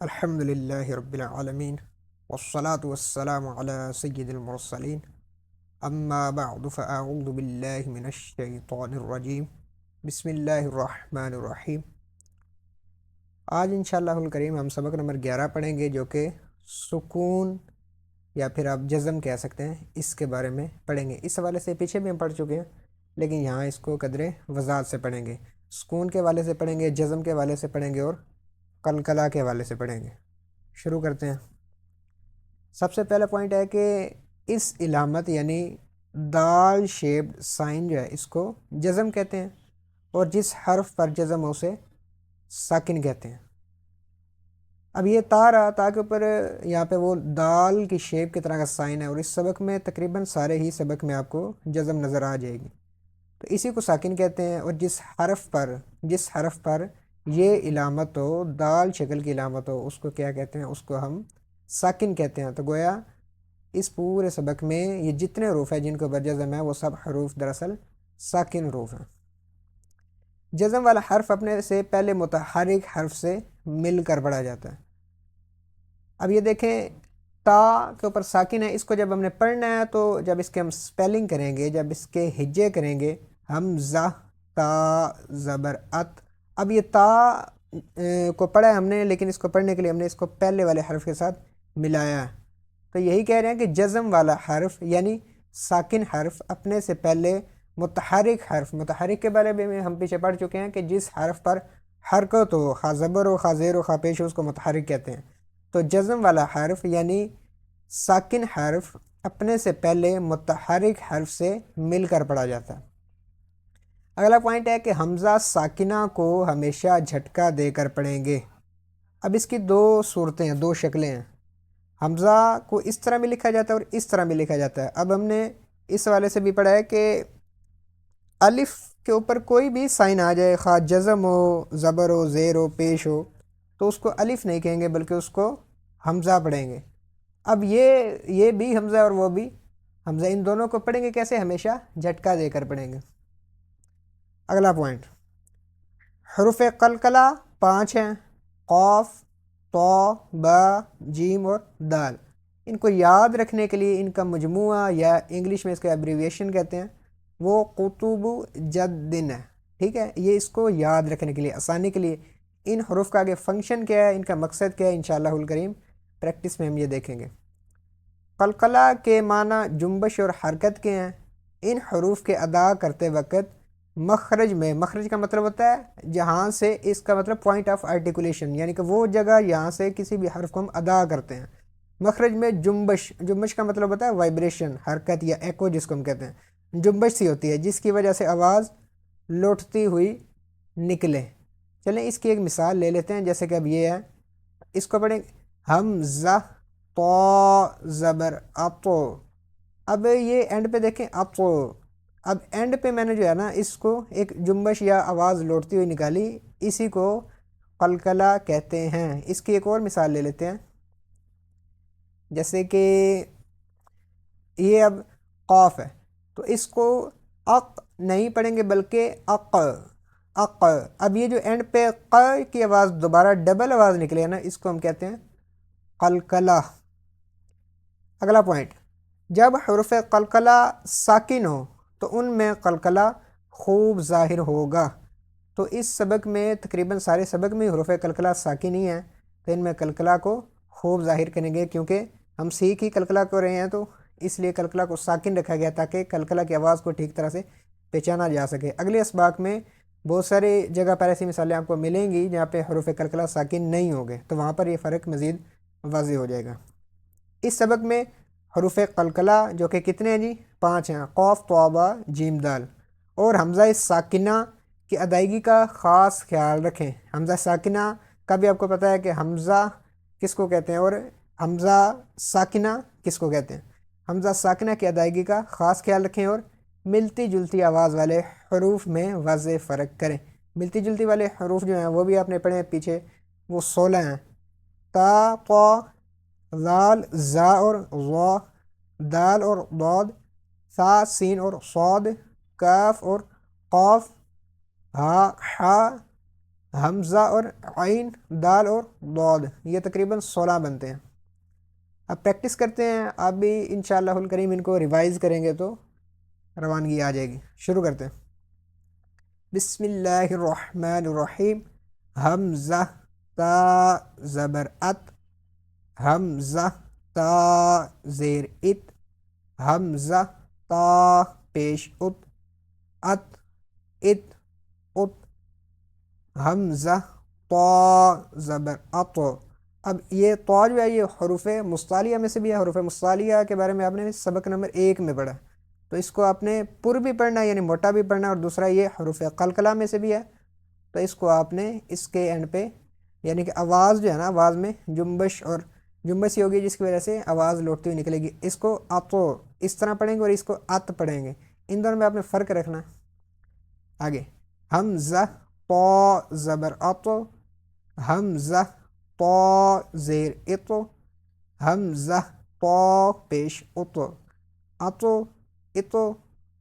الحمد للہ رب العالمین والصلاة والسلام علی سید المرسلین اما بعد فاعوذ باللہ من الشیطان الرجیم بسم اللہ الرحمن الرحیم۔ آج انشاءاللہ الکریم ہم سبق نمبر 11 پڑھیں گے، جو کہ سکون یا پھر آپ جزم کہہ سکتے ہیں، اس کے بارے میں پڑھیں گے۔ اس حوالے سے پیچھے بھی ہم پڑھ چکے ہیں، لیکن یہاں اس کو قدر وضاحت سے پڑھیں گے۔ سکون کے حوالے سے پڑھیں گے، جزم کے حوالے سے پڑھیں گے اور قلقلہ کے حوالے سے پڑھیں گے۔ شروع کرتے ہیں۔ سب سے پہلا پوائنٹ ہے کہ اس علامت یعنی دال شیپڈ سائن جو ہے، اس کو جزم کہتے ہیں، اور جس حرف پر جزم ہو اسے ساکن کہتے ہیں۔ اب یہ تا رہا، تا کے اوپر یہاں پہ وہ دال کی شیپ کی طرح کا سائن ہے، اور اس سبق میں تقریباً سارے ہی سبق میں آپ کو جزم نظر آ جائے گی، تو اسی کو ساکن کہتے ہیں۔ اور جس حرف پر یہ علامت ہو، دال شکل کی علامت ہو، اس کو کیا کہتے ہیں؟ اس کو ہم ساکن کہتے ہیں۔ تو گویا اس پورے سبق میں یہ جتنے حروف ہیں جن کو برجزم ہے، وہ سب حروف دراصل ساکن حروف ہیں۔ جزم والا حرف اپنے سے پہلے متحرک حرف سے مل کر پڑھا جاتا ہے۔ اب یہ دیکھیں، تا کے اوپر ساکن ہے، اس کو جب ہم نے پڑھنا ہے تو جب اس کے ہم سپیلنگ کریں گے، جب اس کے ہجے کریں گے، ہم زہ تا زبر ات۔ اب یہ تا کو پڑھا ہے ہم نے، لیکن اس کو پڑھنے کے لیے ہم نے اس کو پہلے والے حرف کے ساتھ ملایا ہے۔ تو یہی کہہ رہے ہیں کہ جزم والا حرف یعنی ساکن حرف اپنے سے پہلے متحرک کے بارے میں ہم پیچھے پڑھ چکے ہیں کہ جس حرف پر حرکت ہو، خواہ زبر ہو، خواہ زیر ہو، خواہ پیش ہو، اس کو متحرک کہتے ہیں۔ تو جزم والا حرف یعنی ساکن حرف اپنے سے پہلے متحرک حرف سے مل کر پڑھا جاتا ہے۔ اگلا پوائنٹ ہے کہ حمزہ ساکنہ کو ہمیشہ جھٹکا دے کر پڑھیں گے۔ اب اس کی دو صورتیں ہیں، دو شکلیں ہیں۔ حمزہ کو اس طرح بھی لکھا جاتا ہے اور اس طرح بھی لکھا جاتا ہے۔ اب ہم نے اس حوالے سے بھی پڑھا ہے کہ الف کے اوپر کوئی بھی سائن آ جائے، خواہ جزم ہو، زبر ہو، زیر ہو، پیش ہو، تو اس کو الف نہیں کہیں گے بلکہ اس کو حمزہ پڑھیں گے۔ اب یہ بھی حمزہ اور وہ بھی حمزہ، ان دونوں کو پڑھیں گے کیسے؟ ہمیشہ جھٹکا دے کر پڑھیں گے۔ اگلا پوائنٹ، حروف قلقلہ 5 ہیں: قاف، طا، با، جیم اور دال۔ ان کو یاد رکھنے کے لیے ان کا مجموعہ یا انگلش میں اس کا ایبریویشن کہتے ہیں، وہ قطب جدن ہے۔ ٹھیک ہے، یہ اس کو یاد رکھنے کے لیے، آسانی کے لیے، ان حروف کا آگے فنکشن کیا ہے، ان کا مقصد کیا ہے، انشاءاللہ الکریم پریکٹس میں ہم یہ دیکھیں گے۔ قلقلہ کے معنی جنبش اور حرکت کے ہیں۔ ان حروف کے ادا کرتے وقت مخرج کا مطلب ہوتا ہے جہاں سے، اس کا مطلب پوائنٹ آف آرٹیکولیشن، یعنی کہ وہ جگہ یہاں سے کسی بھی حرف کو ہم ادا کرتے ہیں۔ مخرج میں جنبش کا مطلب ہوتا ہے وائبریشن، حرکت یا ایکو جس کو ہم کہتے ہیں، جنبش سی ہوتی ہے جس کی وجہ سے آواز لوٹتی ہوئی نکلے۔ چلیں اس کی ایک مثال لے لیتے ہیں، جیسے کہ اب یہ ہے، اس کو پڑھیں حمزہ طا زبر اطو۔ اب یہ اینڈ پہ دیکھیں اطو، اب اینڈ پہ میں نے جو ہے نا اس کو ایک جنبش یا آواز لوٹتی ہوئی نکالی، اسی کو قلقلہ کہتے ہیں۔ اس کی ایک اور مثال لے لیتے ہیں، جیسے کہ یہ اب قاف ہے، تو اس کو اق نہیں پڑھیں گے بلکہ اق۔ اب یہ جو اینڈ پہ ق کی آواز دوبارہ ڈبل آواز نکلے ہے نا، اس کو ہم کہتے ہیں قلقلہ۔ اگلا پوائنٹ، جب حروف قلقلہ ساکن ہو تو ان میں قلقلہ خوب ظاہر ہوگا۔ تو اس سبق میں تقریباً سارے سبق میں حروف قلقلہ ساکن ہی ہیں، تو ان میں قلقلہ کو خوب ظاہر کریں گے، کیونکہ ہم سیکھ ہی قلقلہ کو رہے ہیں، تو اس لیے قلقلہ کو ساکن رکھا گیا تاکہ قلقلہ کی آواز کو ٹھیک طرح سے پہچانا جا سکے۔ اگلے اسباق میں بہت ساری جگہ پر ایسی مثالیں آپ کو ملیں گی جہاں پہ حروف قلقلہ ساکن نہیں ہوں گے، تو وہاں پر یہ فرق مزید واضح ہو جائے گا۔ اس سبق میں حروف قلقلہ جو کہ کتنے ہیں جی؟ 5 ہیں: قاف، طا، با، جیم، دال۔ اور حمزہ ساکنہ کی ادائیگی کا خاص خیال رکھیں۔ حمزہ ساکنہ کا بھی آپ کو پتہ ہے کہ حمزہ کس کو کہتے ہیں اور حمزہ ساکنہ کس کو کہتے ہیں۔ حمزہ ساکنہ کی ادائیگی کا خاص خیال رکھیں اور ملتی جلتی آواز والے حروف میں واضح فرق کریں۔ ملتی جلتی والے حروف جو ہیں وہ بھی آپ نے پڑھے ہیں پیچھے، وہ 16 ہیں: تا، طا، ذال، زا اور ظا، دال اور ضاد، ثا، سین اور صاد، کاف اور قاف، ہا، حا، حمزہ اور عین، دال اور ضاد، یہ تقریباً 16 بنتے ہیں۔ اب پریکٹس کرتے ہیں، آپ بھی انشاءاللہ الکریم ان کو ریوائز کریں گے تو روانگی آ جائے گی۔ شروع کرتے ہیں۔ بسم اللہ الرحمن الرحیم۔ حمزہ تا زبر ات، حمزہ تا زیر ات، حمزہ تا پیش ات، ات ات ات، حمزہ طا زبر اط۔ اب یہ طا جو ہے یہ حروف مستعلیہ میں سے بھی ہے۔ حروف مستعلیہ کے بارے میں آپ نے سبق نمبر 1 میں پڑھا، تو اس کو آپ نے پر بھی پڑھنا ہے، یعنی موٹا بھی پڑھنا ہے، اور دوسرا یہ حروف قلقلہ میں سے بھی ہے، تو اس کو آپ نے اس کے اینڈ پہ، یعنی کہ آواز جو ہے نا، آواز میں جنبش اور جنبش ہی ہوگی جس کی وجہ سے آواز لوٹتی ہوئی نکلے گی۔ اس کو اطو اس طرح پڑھیں گے اور اس کو ات پڑھیں گے، ان دونوں میں آپ نے فرق رکھنا۔ آگے حمزہ طا زبر اط، حمزہ طا زیر اط، حمزہ طا پیش ات، اتو اتو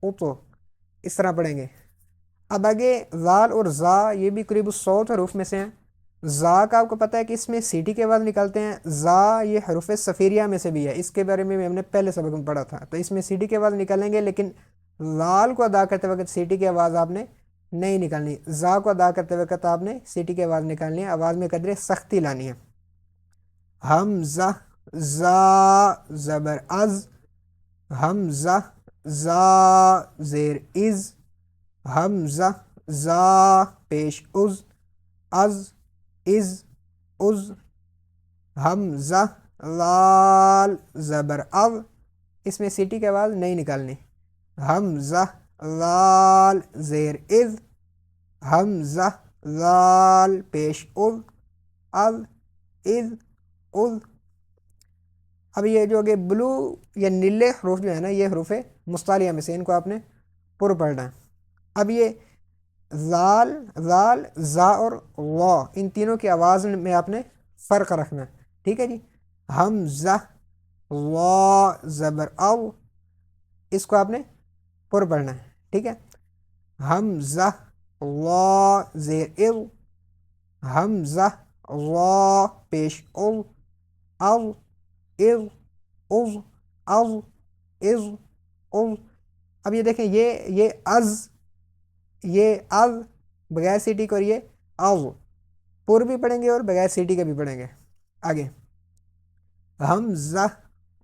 اتو، اس طرح پڑھیں گے۔ اب آگے ذال اور زا، یہ بھی قریب 100 حروف میں سے ہیں۔ زا کا آپ کو پتہ ہے کہ اس میں سیٹی کے آواز نکالتے ہیں۔ زا یہ حروف صفیریہ میں سے بھی ہے، اس کے بارے میں ہم نے پہلے سبق میں پڑھا تھا، تو اس میں سیٹی کے آواز نکالیں گے، لیکن ذال کو ادا کرتے وقت سیٹی کی آواز آپ نے نہیں نکالنی۔ زا کو ادا کرتے وقت آپ نے سیٹی کی آواز نکالنی ہے، آواز میں قدرے سختی لانی ہے۔ حمزہ زا زبر از، حمزہ زا زیر از، حمزہ زا پیش از، از از، حمزہ لال زبر او، اس میں سیٹی کی آواز نہیں نکالنی۔ حمزہ لال زیر از، حمزہ لال پیش از، از از۔ اب یہ جو کہ بلو یا نیلے حروف جو ہے نا، یہ حروف مستعلیہ میں سے، ان کو آپ نے پر پڑھنا ہے۔ اب یہ ذال، ذال، زا اور وا، ان تینوں کی آواز میں آپ نے فرق رکھنا ہے، ٹھیک ہے جی۔ حمزہ وا زبر او، اس کو آپ نے پر پڑھنا ہے، ٹھیک ہے۔ حمزہ وا زیر ال، حمزہ وا پیش ال، ال از از از از از۔ اب یہ دیکھیں، یہ از، یہ از بغیر سیٹی کو، اور یہ از پر بھی پڑھیں گے اور بغیر سیٹی کے بھی پڑھیں گے۔ آگے حمزہ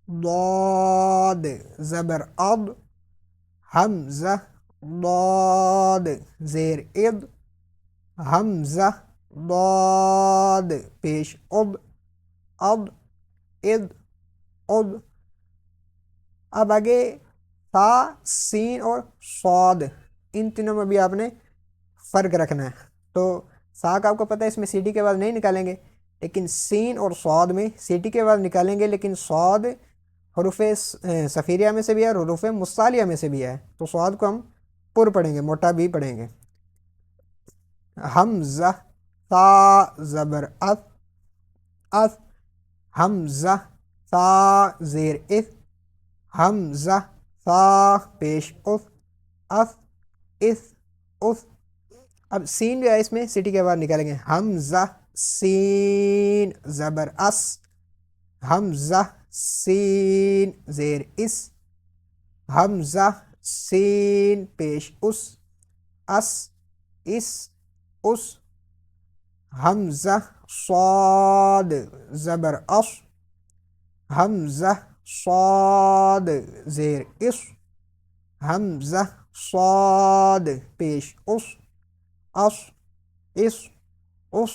ضاد زبر اد، حمزہ ضاد زیر اد، حمزہ ضاد پیش اد، اد اد اد۔ اب آگے تا، سین اور صاد، ان تینوں میں بھی آپ نے فرق رکھنا ہے۔ تو سا کا آپ کو پتہ ہے اس میں سیٹی کے بعد نہیں نکالیں گے، لیکن سین اور صاد میں سیٹی کے بعد نکالیں گے، لیکن صاد حروف صفیریہ میں سے بھی ہے اور حروف مستعلیہ میں سے بھی ہے، تو صاد کو ہم پر پڑھیں گے، موٹا بھی پڑھیں گے۔ حمزہ تا زبر اف، اف، حمزہ تا زیر اف، حمزہ تا پیش اف، اف اف اف۔ اب سین جو ہے اس میں سیٹی کے بعد نکالیں گے۔ حمزہ سین زبر اس، حمزہ سین زیر اس، حمزہ سین پیش اس، اس اس۔ حمزہ صاد زبر اس، حمزہ صاد زیر اس، حمزہ صاد پیش اس، اس اس۔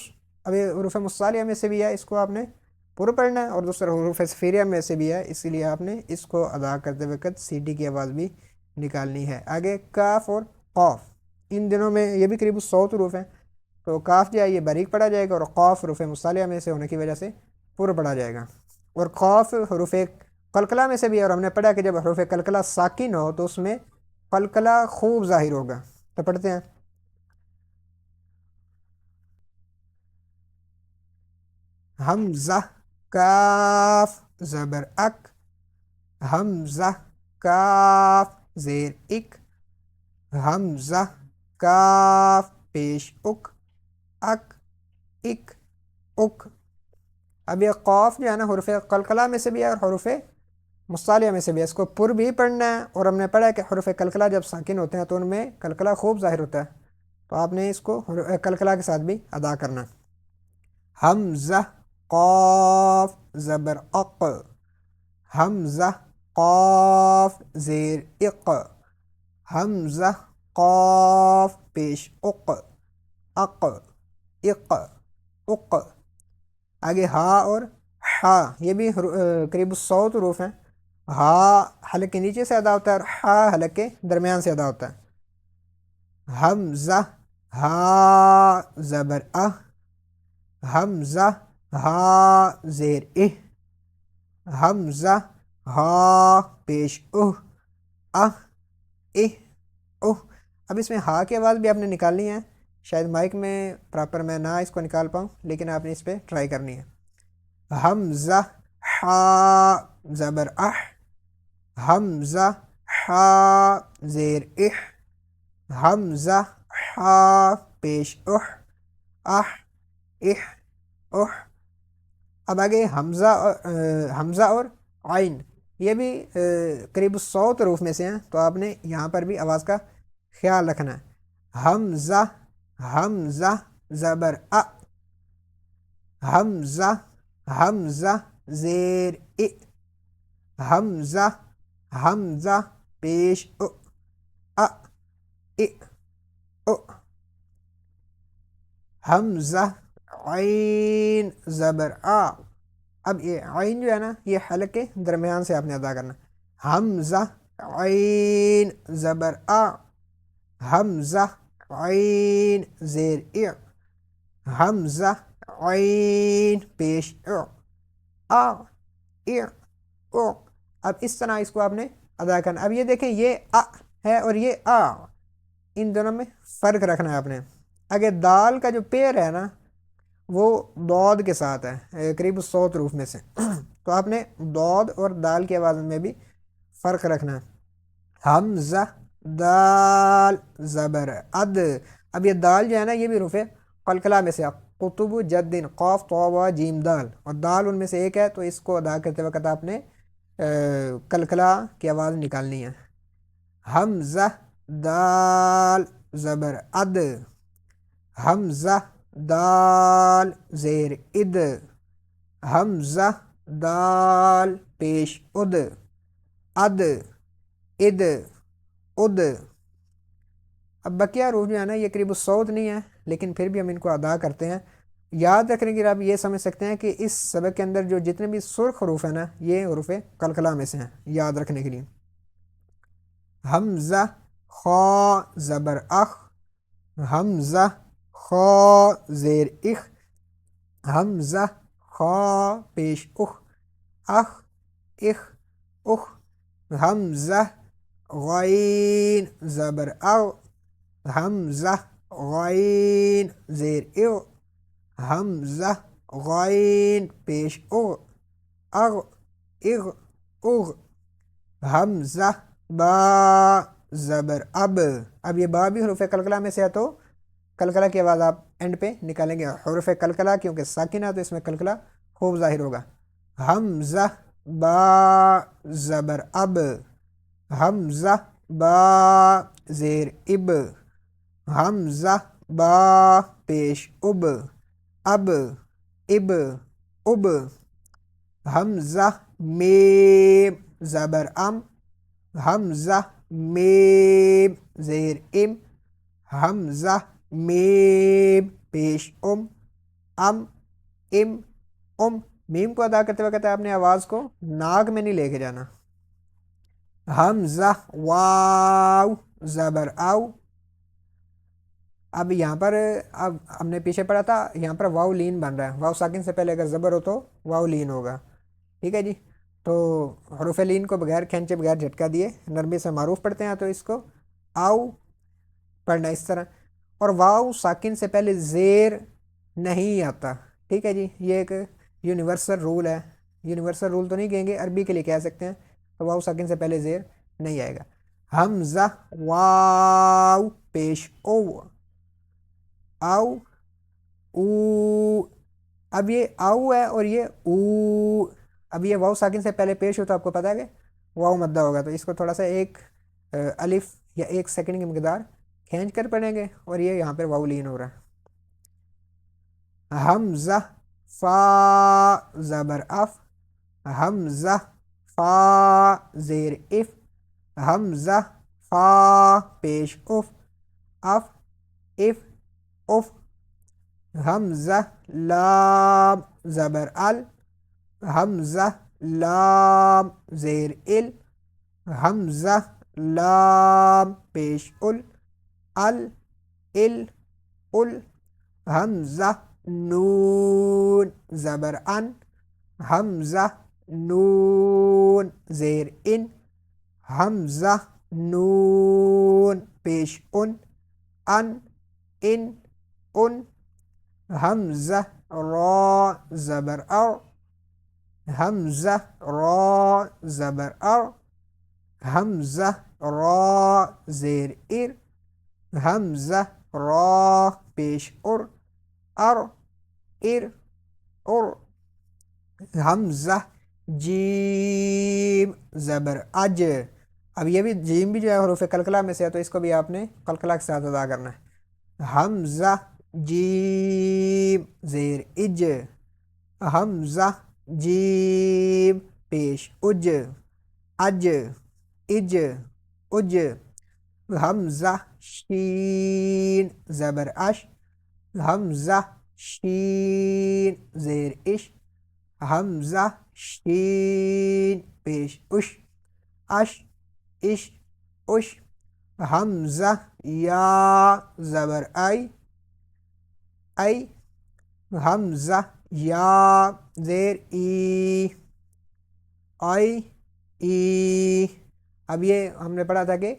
اب یہ حروف مستعلیہ میں سے بھی ہے، اس کو آپ نے پر پڑھنا ہے، اور دوسرا حروف صفیریہ میں سے بھی ہے، اسی لیے آپ نے اس کو ادا کرتے وقت سیٹی کی آواز بھی نکالنی ہے۔ آگے کاف اور قاف، ان دنوں میں یہ بھی قریب 100 حروف ہیں، تو کاف جو ہے یہ باریک پڑھا جائے گا، اور قاف حروف مستعلیہ میں سے ہونے کی وجہ سے پر پڑھا جائے گا۔ اور قاف حروف قلقلہ میں سے بھی ہے، اور ہم نے پڑھا کہ جب حروف قلقلہ ساکن ہو تو اس میں قلقلہ خوب ظاہر ہوگا۔ تو پڑھتے ہیں۔ حمزہ کاف زبر اک، حمزہ کاف زیر اک، حمزہ کاف پیش اک، اک اک اک۔ اب یہ قاف جو ہے نا حروف قلقلہ میں سے بھی ہے اور حروف مصالحہ میں سے بھی ہے، اس کو پر بھی پڑھنا ہے، اور ہم نے پڑھا ہے کہ حروف قلقلہ جب ساکن ہوتے ہیں تو ان میں قلقلہ خوب ظاہر ہوتا ہے، تو آپ نے اس کو قلقلہ کے ساتھ بھی ادا کرنا۔ حمزہ قاف زبر اق، حمزہ قاف زیر اق، حمزہ قاف پیش اق، اق اق اق۔ آگے ہا اور ہا، یہ بھی قریب الصوت حروف ہیں۔ ہا حلق کے نیچے سے ادا ہوتا ہے اور ہا حلق کے درمیان سے ادا ہوتا ہے۔ حمزہ ہا زبر اہ، حمزہ ہا زیر اہ، حمزہ ہا پیش اہ، اہ اہ اہ۔ اب اس میں ہا کی آواز بھی آپ نے نکالنی ہے، شاید مائک میں پراپر میں نہ اس کو نکال پاؤں، لیکن آپ نے اس پہ ٹرائی کرنی ہے۔ حمزہ ہا زبر اح، حمزہ ہا زیر اح، حمزہ ہا پیش اح، اح اح اح۔ اب آگے حمزہ اور عین، یہ بھی قریب الصوت حروف میں سے ہیں، تو آپ نے یہاں پر بھی آواز کا خیال رکھنا ہے۔ حمزہ حمزہ زبر ا، حمزہ حمزہ زیر ا، حمزہ حمزہ پیش ا، ا ا ا۔ حمزہ عین زبر آ، اب یہ عین جو ہے نا یہ حلق کے درمیان سے آپ نے ادا کرنا۔ حمزہ عین زبر آ، حمزہ عین زیر ا، حمزہ عین پیش ا، آ ا او۔ اب اس طرح اس کو آپ نے ادا کرنا۔ اب یہ دیکھیں یہ ا ہے اور یہ آ، ان دونوں میں فرق رکھنا ہے آپ نے۔ اگر دال کا جو پیر ہے نا وہ دود کے ساتھ ہے، قریب 100 حروف میں سے، تو آپ نے دود اور دال کی آواز میں بھی فرق رکھنا ہے۔ حمزہ دال زبر اد، اب یہ دال جو ہے نا یہ بھی حروف قلقلہ میں سے، قطب جدن قاف طا جیم دال، اور دال ان میں سے ایک ہے، تو اس کو ادا کرتے وقت آپ نے قلقلہ کی آواز نکالنی ہے۔ حمزہ دال زبر اد، حمزہ دال زیر اد، حمزہ دال پیش اد، اد اد اد۔ اب بقیہ حروف جو ہے نا یہ قریب الصوت نہیں ہے، لیکن پھر بھی ہم ان کو ادا کرتے ہیں۔ یاد رکھنے کے لیے آپ یہ سمجھ سکتے ہیں کہ اس سبق کے اندر جو جتنے بھی سرخ حروف ہیں نا یہ حروف قلقلہ میں سے ہیں، یاد رکھنے کے لیے۔ حمزہ خا زبر اخ، حمزہ خا زیر اخ، حمزہ خا پیش اخ، اخ اخ اخ۔ حمزہ غین زبر او، حمزہ غین زیر او، حمزہ غین پیش او، اغ اغ اغ۔ حمزہ با زبر اب، اب یہ با بھی حروف قلقلہ میں سے ہے، تو قلقلہ کی آواز آپ اینڈ پہ نکالیں گے، حروف قلقلہ کیونکہ ساکن ہے تو اس میں قلقلہ خوب ظاہر ہوگا۔ حمزہ با زبر اب، حمزہ با زیر اب، حمزہ با پیش اب، اب اب اب۔ حمزہ میم زبر ام، حمزہ میم زیر ام، حمزہ میم پیش ام، ام ام ام۔ میم کو ادا کرتے وقت آپ نے آواز کو ناک میں نہیں لے کے جانا۔ حمزہ واو زبر او، اب یہاں پر اب ہم نے پیچھے پڑھا تھا یہاں پر واو لین بن رہا ہے، واو ساکن سے پہلے اگر زبر ہو تو واو لین ہوگا، ٹھیک ہے جی۔ تو حروف لین کو بغیر کھینچے بغیر جھٹکا دیے نرمی سے معروف پڑھتے ہیں، تو اس کو آؤ پڑھنا اس طرح، اور واو ساکن سے پہلے زیر نہیں آتا، ٹھیک ہے جی۔ یہ ایک یونیورسل رول ہے، یونیورسل رول تو نہیں کہیں گے، عربی کے لیے کہہ سکتے ہیں، تو واو ساکن سے پہلے زیر نہیں آئے گا۔ حمزہ واو پیش او، او او. اب یہ آؤ ہے اور یہ او. اب یہ واؤ ساکن سے پہلے پیش ہو تو آپ کو پتہ ہے کہ واؤ مدہ ہوگا، تو اس کو تھوڑا سا ایک الف یا 1 سیکنڈ کی مقدار کھینچ کر پڑھیں گے، اور یہ یہاں پر واؤ لین ہو رہا ہے. حمزہ فا زبر اف، حمزہ فا زیر اف، حمزہ فا پیش اف، اف اف اف. حمزہ لام زبر ال، حمزہ لام زیر ال، حمزہ لام پیش ال، ال ال ال. حمزہ نون زبر ان، حمزہ نون زیر ان، حمزہ نون پیش ان، ان ان. حمزہ را زبر ار، حمزہ را زبر ار، حمزہ را زیر ار، حمزہ را پیش ار، ار ار ار. حمزہ جیم زبر اج. اب یہ بھی جیم بھی جو ہے حروف قلقلہ میں سے ہے، تو اس کو بھی آپ نے قلقلہ کے ساتھ ادا کرنا ہے. حمزہ جیم زیر اج، حمزہ جیم پیش اج، اج اج اج. حمزہ شین زبر اش، حمزہ شین زیر اش، حمزہ شین پیش اش، اش اش اش. حمزہ یا زبر ای، ای، حمزہ یا زیر ای، آئی ای. اب یہ ہم نے پڑھا تھا کہ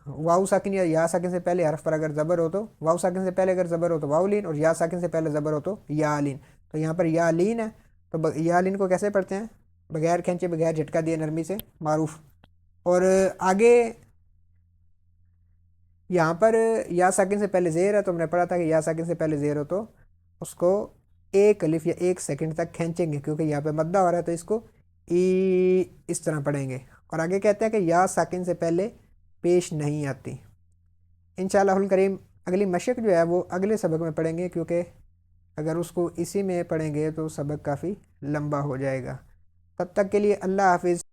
واؤ ساکن یا ساکن سے پہلے حرف پر اگر زبر ہو تو واؤ ساکن سے پہلے اگر زبر ہو تو واؤ لین، اور یا ساکن سے پہلے زبر ہو تو یا لین. تو یہاں پر یا لین ہے، تو یا لین کو کیسے پڑھتے ہیں؟ بغیر کھینچے بغیر جھٹکا دیے نرمی سے، معروف. اور آگے یہاں پر یا ساکن سے پہلے زیر ہے، تو ہم نے پڑھا تھا کہ یا ساکن سے پہلے زیر ہو تو اس کو 1 الف یا 1 سیکنڈ تک کھینچیں گے، کیونکہ یہاں پہ مدہ ہو رہا ہے تو اس کو ای اس طرح پڑھیں گے. اور آگے کہتے ہیں کہ یا ساکن سے پہلے پیش نہیں آتی. انشاءاللہ الکریم اگلی مشق جو ہے وہ اگلے سبق میں پڑھیں گے، کیونکہ اگر اس کو اسی میں پڑھیں گے تو سبق کافی لمبا ہو جائے گا. تب تک کے لیے اللہ حافظ.